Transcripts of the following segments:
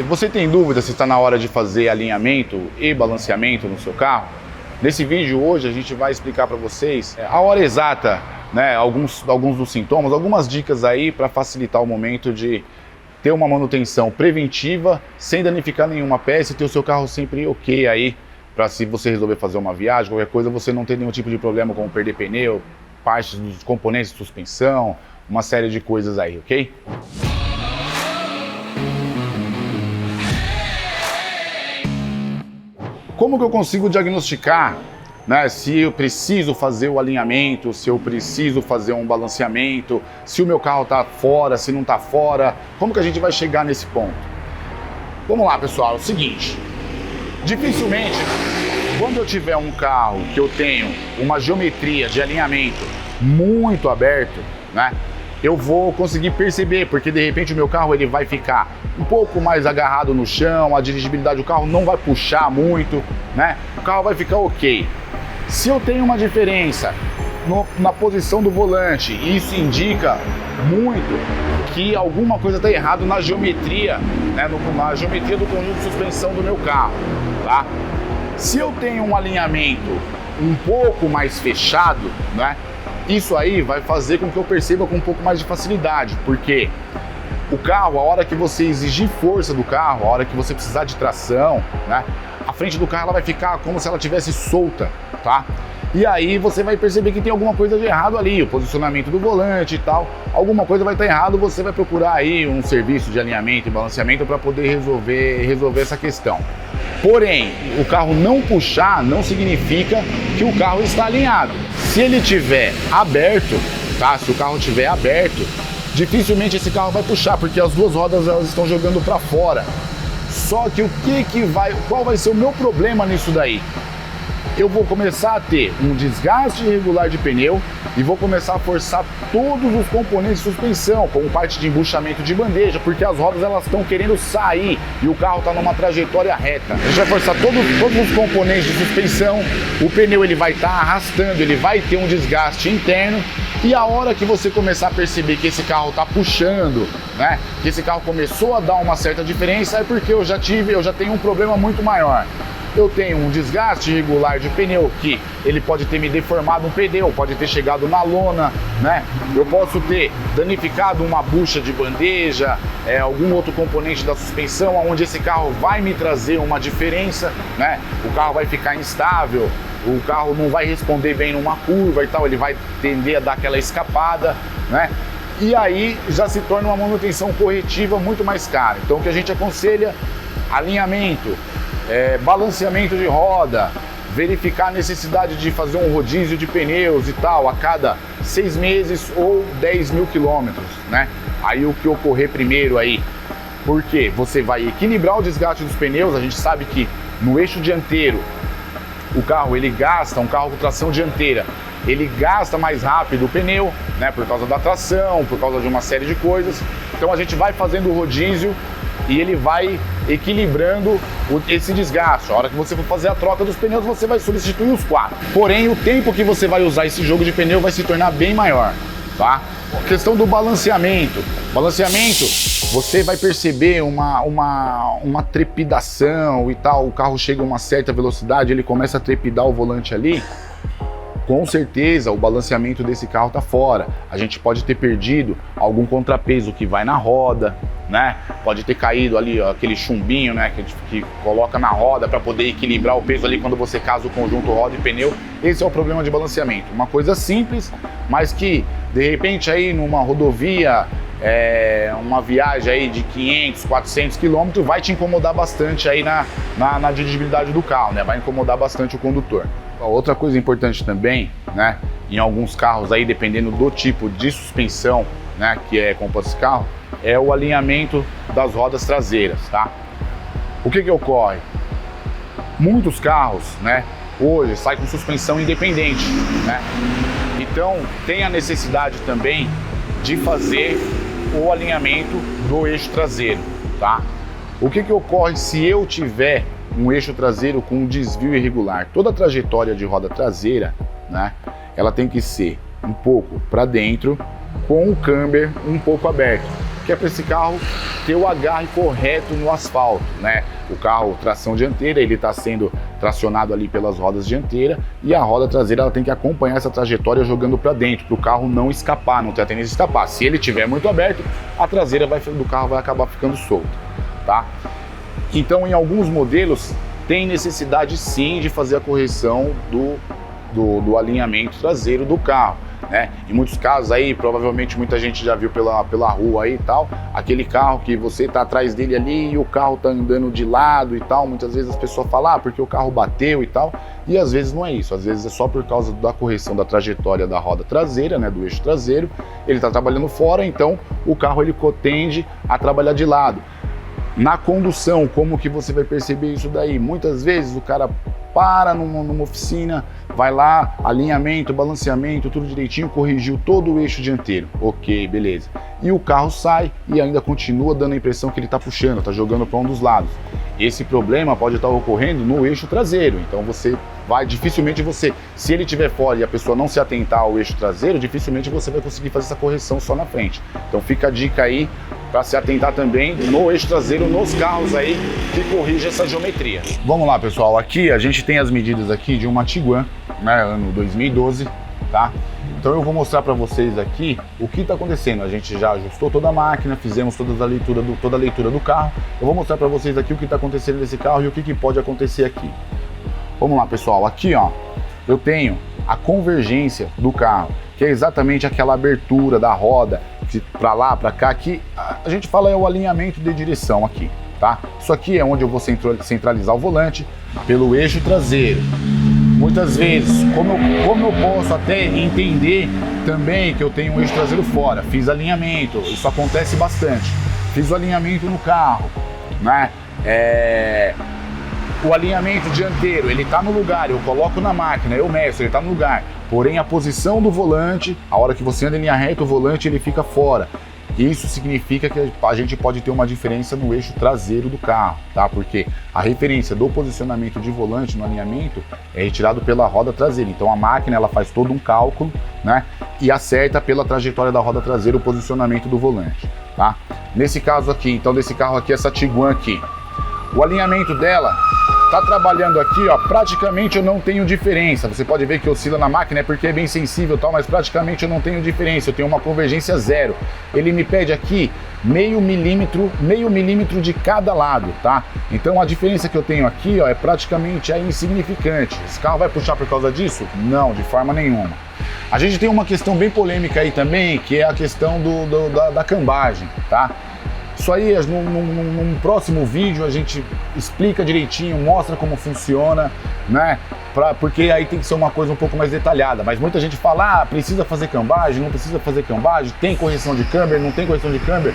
você tem dúvida se está na hora de fazer alinhamento e balanceamento no seu carro? Nesse vídeo hoje a gente vai explicar para vocês a hora exata, né, alguns dos sintomas, algumas dicas aí para facilitar o momento de ter uma manutenção preventiva sem danificar nenhuma peça e ter o seu carro sempre ok aí, para se você resolver fazer uma viagem, qualquer coisa, você não ter nenhum tipo de problema como perder pneu, partes dos componentes de suspensão, uma série de coisas aí, ok? Como que eu consigo diagnosticar, né, se eu preciso fazer o alinhamento, se eu preciso fazer um balanceamento, se o meu carro está fora, se não está fora? Como que a gente vai chegar nesse ponto? Vamos lá, pessoal, é o seguinte. Dificilmente, quando eu tiver um carro que eu tenho uma geometria de alinhamento muito aberto, né, eu vou conseguir perceber, porque de repente o meu carro ele vai ficar um pouco mais agarrado no chão, a dirigibilidade do carro não vai puxar muito, né? O carro vai ficar ok. Se eu tenho uma diferença na posição do volante, isso indica muito que alguma coisa está errado na geometria, né? Na geometria do conjunto de suspensão do meu carro, tá? Se eu tenho um alinhamento um pouco mais fechado, né? Isso aí vai fazer com que eu perceba com um pouco mais de facilidade, porque o carro, a hora que você exigir força do carro, a hora que você precisar de tração, né, a frente do carro ela vai ficar como se ela tivesse solta, tá? E aí você vai perceber que tem alguma coisa de errado ali, o posicionamento do volante e tal, alguma coisa vai estar errado, você vai procurar aí um serviço de alinhamento e balanceamento para poder resolver essa questão. Porém, o carro não puxar não significa que o carro está alinhado. Se ele estiver aberto, tá? Se o carro estiver aberto, dificilmente esse carro vai puxar, porque as duas rodas elas estão jogando para fora. Só que qual vai ser o meu problema nisso daí? Eu vou começar a ter um desgaste irregular de pneu e vou começar a forçar todos os componentes de suspensão, como parte de embuchamento de bandeja, porque as rodas elas estão querendo sair e o carro está numa trajetória reta. A gente vai forçar todos os componentes de suspensão, o pneu ele vai estar arrastando, ele vai ter um desgaste interno, e a hora que você começar a perceber que esse carro está puxando, né, que esse carro começou a dar uma certa diferença, é porque eu já tenho um problema muito maior. Eu tenho um desgaste irregular de pneu, que ele pode ter me deformado um pneu, pode ter chegado na lona, né? Eu posso ter danificado uma bucha de bandeja, algum outro componente da suspensão, onde esse carro vai me trazer uma diferença, né? O carro vai ficar instável, o carro não vai responder bem numa curva e tal, ele vai tender a dar aquela escapada, né? E aí já se torna uma manutenção corretiva muito mais cara. Então o que a gente aconselha, alinhamento, balanceamento de roda, verificar a necessidade de fazer um rodízio de pneus e tal a cada 6 meses ou 10 mil quilômetros, né? Aí o que ocorrer primeiro aí, porque você vai equilibrar o desgaste dos pneus. A gente sabe que no eixo dianteiro o carro ele gasta, um carro com tração dianteira, ele gasta mais rápido o pneu, né? Por causa da tração, por causa de uma série de coisas. Então a gente vai fazendo o rodízio e ele vai equilibrando esse desgaste. A hora que você for fazer a troca dos pneus, você vai substituir os 4. Porém, o tempo que você vai usar esse jogo de pneu vai se tornar bem maior, tá? A questão do balanceamento. Balanceamento, você vai perceber uma trepidação e tal. O carro chega a uma certa velocidade, ele começa a trepidar o volante ali. Com certeza o balanceamento desse carro está fora. A gente pode ter perdido algum contrapeso que vai na roda, né? Pode ter caído ali ó, aquele chumbinho, né, que coloca na roda para poder equilibrar o peso ali quando você casa o conjunto roda e pneu. Esse é o problema de balanceamento. Uma coisa simples, mas que de repente aí numa rodovia, uma viagem aí de 500, 400 km vai te incomodar bastante aí na dirigibilidade do carro, né? Vai incomodar bastante o condutor. Outra coisa importante também, né, em alguns carros aí, dependendo do tipo de suspensão, né, que é composto esse carro, é o alinhamento das rodas traseiras, tá? O que ocorre? Muitos carros, né, hoje saem com suspensão independente, né? Então tem a necessidade também de fazer o alinhamento do eixo traseiro, tá? O que ocorre se eu tiver um eixo traseiro com um desvio irregular? Toda a trajetória de roda traseira, né, ela tem que ser um pouco para dentro, com o camber um pouco aberto. que é para esse carro ter o agarre correto no asfalto, né? O carro, tração dianteira, ele está sendo tracionado ali pelas rodas dianteiras e a roda traseira ela tem que acompanhar essa trajetória jogando para dentro, para o carro não escapar, não ter a tendência de escapar. Se ele estiver muito aberto, a traseira do carro vai acabar ficando solta, tá? Então, em alguns modelos, tem necessidade sim de fazer a correção do alinhamento traseiro do carro, né? Em muitos casos aí, provavelmente muita gente já viu pela rua aí e tal, aquele carro que você tá atrás dele ali e o carro tá andando de lado e tal, muitas vezes as pessoas falam, porque o carro bateu e tal, e às vezes não é isso, às vezes é só por causa da correção da trajetória da roda traseira, né, do eixo traseiro, ele tá trabalhando fora, então o carro ele tende a trabalhar de lado. Na condução, como que você vai perceber isso daí? Muitas vezes o cara para numa oficina, vai lá, alinhamento, balanceamento, tudo direitinho, corrigiu todo o eixo dianteiro. Ok, beleza. E o carro sai e ainda continua dando a impressão que ele está puxando, está jogando para um dos lados. Esse problema pode estar ocorrendo no eixo traseiro, então dificilmente você, se ele estiver fora e a pessoa não se atentar ao eixo traseiro, dificilmente você vai conseguir fazer essa correção só na frente. Então fica a dica aí para se atentar também no eixo traseiro, nos carros aí que corrige essa geometria. Vamos lá, pessoal, aqui a gente tem as medidas aqui de uma Tiguan, né, ano 2012, tá? Então eu vou mostrar para vocês aqui o que está acontecendo. A gente já ajustou toda a máquina, fizemos toda a leitura do carro. Eu vou mostrar para vocês aqui o que está acontecendo nesse carro e o que pode acontecer aqui. Vamos lá, pessoal. Aqui, ó, eu tenho a convergência do carro, que é exatamente aquela abertura da roda para lá, para cá. Aqui a gente fala é o alinhamento de direção aqui, tá? Isso aqui é onde eu vou centralizar o volante pelo eixo traseiro. Muitas vezes, como eu posso até entender também que eu tenho um eixo traseiro fora, fiz alinhamento, isso acontece bastante. Fiz o alinhamento no carro, né? O alinhamento dianteiro, ele está no lugar, eu coloco na máquina, eu meço, ele está no lugar. Porém, a posição do volante, a hora que você anda em linha reta, o volante ele fica fora. Isso significa que a gente pode ter uma diferença no eixo traseiro do carro, tá? Porque a referência do posicionamento de volante no alinhamento é retirado pela roda traseira. Então a máquina ela faz todo um cálculo, né? E acerta pela trajetória da roda traseira o posicionamento do volante, tá? Nesse caso aqui, então desse carro aqui, essa Tiguan aqui, o alinhamento dela tá trabalhando aqui, ó, praticamente eu não tenho diferença. Você pode ver que oscila na máquina, porque é bem sensível e tal, mas praticamente eu não tenho diferença, eu tenho uma convergência zero. Ele me pede aqui meio milímetro de cada lado, tá? Então a diferença que eu tenho aqui, ó, é praticamente insignificante. Esse carro vai puxar por causa disso? Não, de forma nenhuma. A gente tem uma questão bem polêmica aí também, que é a questão da cambagem, tá? Isso aí, num próximo vídeo a gente explica direitinho, mostra como funciona, né? Porque aí tem que ser uma coisa um pouco mais detalhada. Mas muita gente fala, precisa fazer cambagem, não precisa fazer cambagem, tem correção de câmbio, não tem correção de câmbio?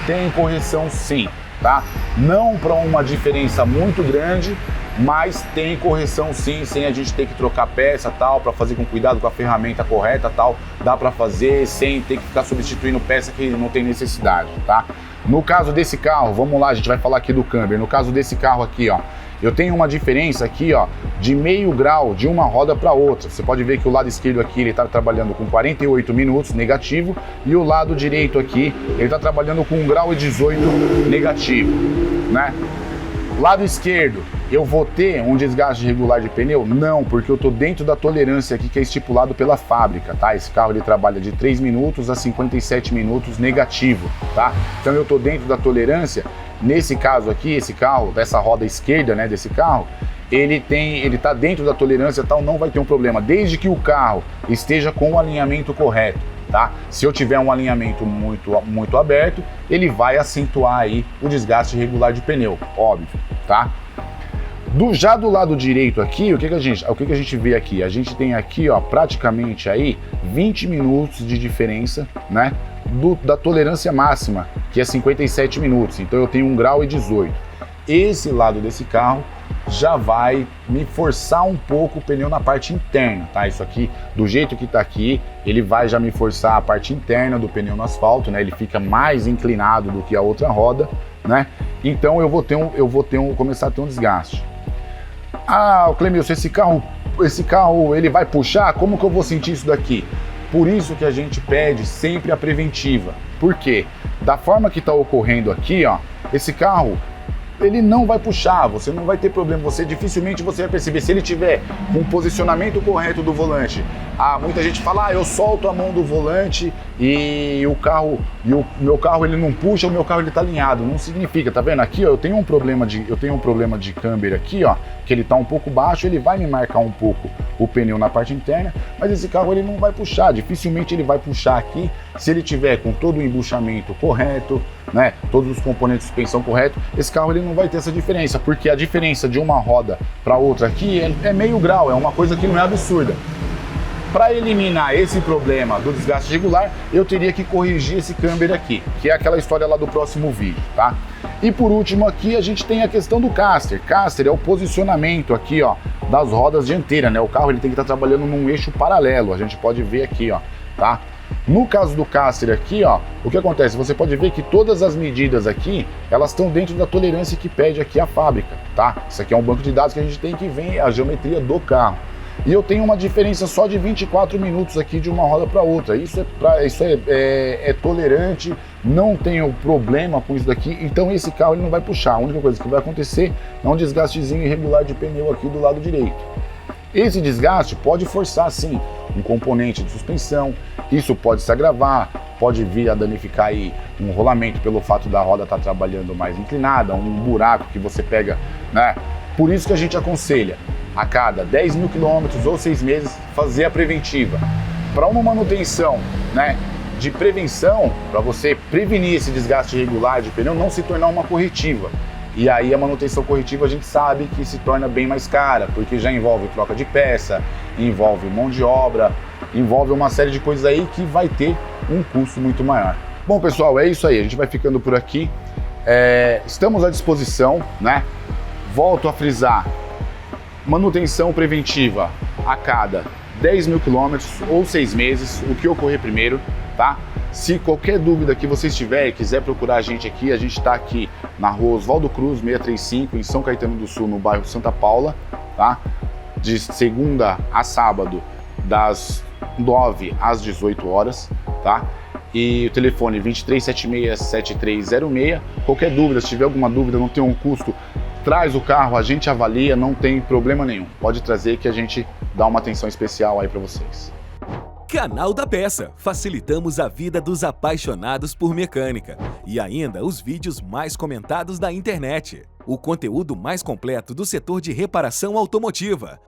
Tem correção sim, tá? Não para uma diferença muito grande, mas tem correção sim, sem a gente ter que trocar peça tal, para fazer com cuidado com a ferramenta correta tal, dá para fazer sem ter que ficar substituindo peça que não tem necessidade, tá? No caso desse carro, vamos lá, a gente vai falar aqui do câmbio. No caso desse carro aqui, ó, eu tenho uma diferença aqui, ó, de meio grau de uma roda para outra. Você pode ver que o lado esquerdo aqui ele está trabalhando com 48 minutos negativo e o lado direito aqui ele está trabalhando com 1 grau e 18 negativo, né? Lado esquerdo, eu vou ter um desgaste regular de pneu? Não, porque eu estou dentro da tolerância aqui que é estipulado pela fábrica, tá? Esse carro ele trabalha de 3 minutos a 57 minutos negativo, tá? Então eu estou dentro da tolerância. Nesse caso aqui, esse carro, dessa roda esquerda, né, desse carro, ele está dentro da tolerância tal, não vai ter um problema, desde que o carro esteja com o alinhamento correto. Tá? Se eu tiver um alinhamento muito aberto, ele vai acentuar aí o desgaste regular de pneu, óbvio, tá? Já do lado direito aqui, o que a gente vê aqui? A gente tem aqui, ó, praticamente aí 20 minutos de diferença, né, da tolerância máxima, que é 57 minutos. Então eu tenho 1 grau e 18. Esse lado desse carro já vai me forçar um pouco o pneu na parte interna, tá? Isso aqui, do jeito que tá aqui, ele vai já me forçar a parte interna do pneu no asfalto, né? Ele fica mais inclinado do que a outra roda, né? Então eu vou começar a ter um desgaste. Clemilson, esse carro ele vai puxar? Como que eu vou sentir isso daqui? Por isso que a gente pede sempre a preventiva. Por quê? Da forma que está ocorrendo aqui, ó, esse carro, ele não vai puxar, você não vai ter problema, dificilmente você vai perceber. Se ele tiver com o posicionamento correto do volante, muita gente fala, eu solto a mão do volante e o meu carro ele não puxa, o meu carro ele tá alinhado. Não significa, tá vendo? Aqui, ó, eu tenho um problema de câmbio aqui, ó, que ele tá um pouco baixo, ele vai me marcar um pouco o pneu na parte interna, mas esse carro ele não vai puxar, dificilmente ele vai puxar aqui se ele tiver com todo o embuchamento correto, né, todos os componentes de suspensão corretos. Esse carro ele não vai ter essa diferença, porque a diferença de uma roda para outra aqui é meio grau, é uma coisa que não é absurda. Para eliminar esse problema do desgaste regular, eu teria que corrigir esse camber aqui, que é aquela história lá do próximo vídeo, tá? E por último aqui a gente tem a questão do caster. Caster é o posicionamento aqui, ó, das rodas dianteiras, né? O carro ele tem que estar trabalhando num eixo paralelo, a gente pode ver aqui, ó, tá? No caso do caster aqui, ó, o que acontece? Você pode ver que todas as medidas aqui, elas estão dentro da tolerância que pede aqui a fábrica, tá? Isso aqui é um banco de dados que a gente tem que ver a geometria do carro. E eu tenho uma diferença só de 24 minutos aqui de uma roda para outra. Isso é tolerante, não tenho problema com isso daqui. Então esse carro ele não vai puxar. A única coisa que vai acontecer é um desgastezinho irregular de pneu aqui do lado direito. Esse desgaste pode forçar sim um componente de suspensão. Isso pode se agravar, pode vir a danificar aí um rolamento pelo fato da roda estar trabalhando mais inclinada, um buraco que você pega, né? Por isso que a gente aconselha a cada 10 mil quilômetros ou 6 meses fazer a preventiva. Para uma manutenção, né, de prevenção, para você prevenir esse desgaste irregular de pneu, não se tornar uma corretiva. E aí a manutenção corretiva a gente sabe que se torna bem mais cara, porque já envolve troca de peça, envolve mão de obra, envolve uma série de coisas aí que vai ter um custo muito maior. Bom pessoal, é isso aí, a gente vai ficando por aqui. Estamos à disposição, né? Volto a frisar, manutenção preventiva a cada 10 mil quilômetros ou 6 meses, o que ocorrer primeiro, tá? Se qualquer dúvida que vocês tiverem e quiser procurar a gente está aqui na rua Oswaldo Cruz 635, em São Caetano do Sul, no bairro Santa Paula, tá? De segunda a sábado, das 9 às 18 horas, tá? E o telefone 2376-7306. Qualquer dúvida, se tiver alguma dúvida, não tem um custo, traz o carro, a gente avalia, não tem problema nenhum. Pode trazer que a gente dá uma atenção especial aí para vocês. Canal da Peça. Facilitamos a vida dos apaixonados por mecânica. E ainda os vídeos mais comentados da internet. O conteúdo mais completo do setor de reparação automotiva.